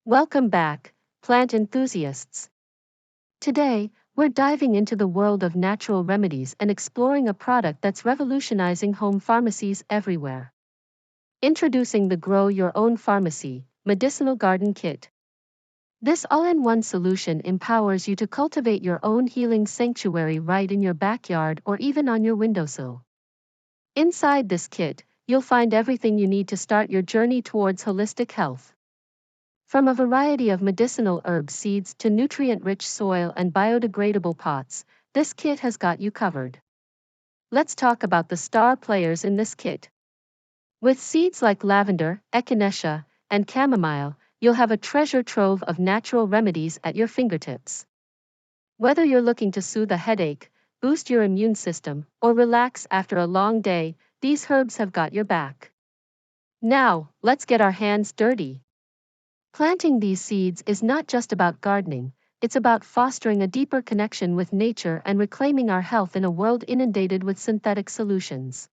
Welcome back, plant enthusiasts. Today, we're diving into the world of natural remedies and exploring a product that's revolutionizing home pharmacies everywhere. Introducing the Grow Your Own Pharmacy Medicinal Garden Kit. This all-in-one solution empowers you to cultivate your own healing sanctuary right in your backyard or even on your windowsill. Inside this kit, you'll find everything you need to start your journey towards holistic health. From a variety of medicinal herb seeds to nutrient-rich soil and biodegradable pots, this kit has got you covered. Let's talk about the star players in this kit. With seeds like lavender, echinacea, and chamomile, you'll have a treasure trove of natural remedies at your fingertips. Whether you're looking to soothe a headache, boost your immune system, or relax after a long day, these herbs have got your back. Now, let's get our hands dirty. Planting these seeds is not just about gardening, it's about fostering a deeper connection with nature and reclaiming our health in a world inundated with synthetic solutions.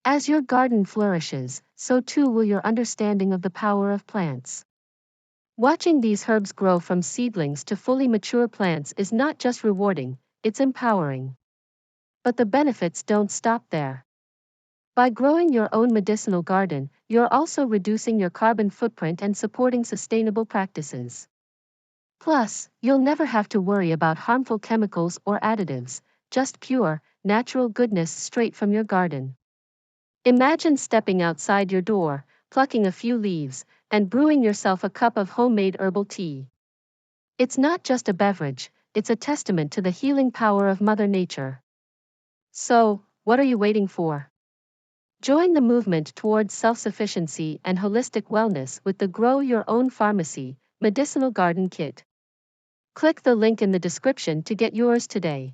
As your garden flourishes, so too will your understanding of the power of plants. Watching these herbs grow from seedlings to fully mature plants is not just rewarding, it's empowering. But the benefits don't stop there. By growing your own medicinal garden, you're also reducing your carbon footprint and supporting sustainable practices. Plus, you'll never have to worry about harmful chemicals or additives, just pure, natural goodness straight from your garden. Imagine stepping outside your door, plucking a few leaves, and brewing yourself a cup of homemade herbal tea. It's not just a beverage, it's a testament to the healing power of Mother Nature. So, what are you waiting for? Join the movement towards self-sufficiency and holistic wellness with the Grow Your Own Pharmacy Medicinal Garden Kit. Click the link in the description to get yours today.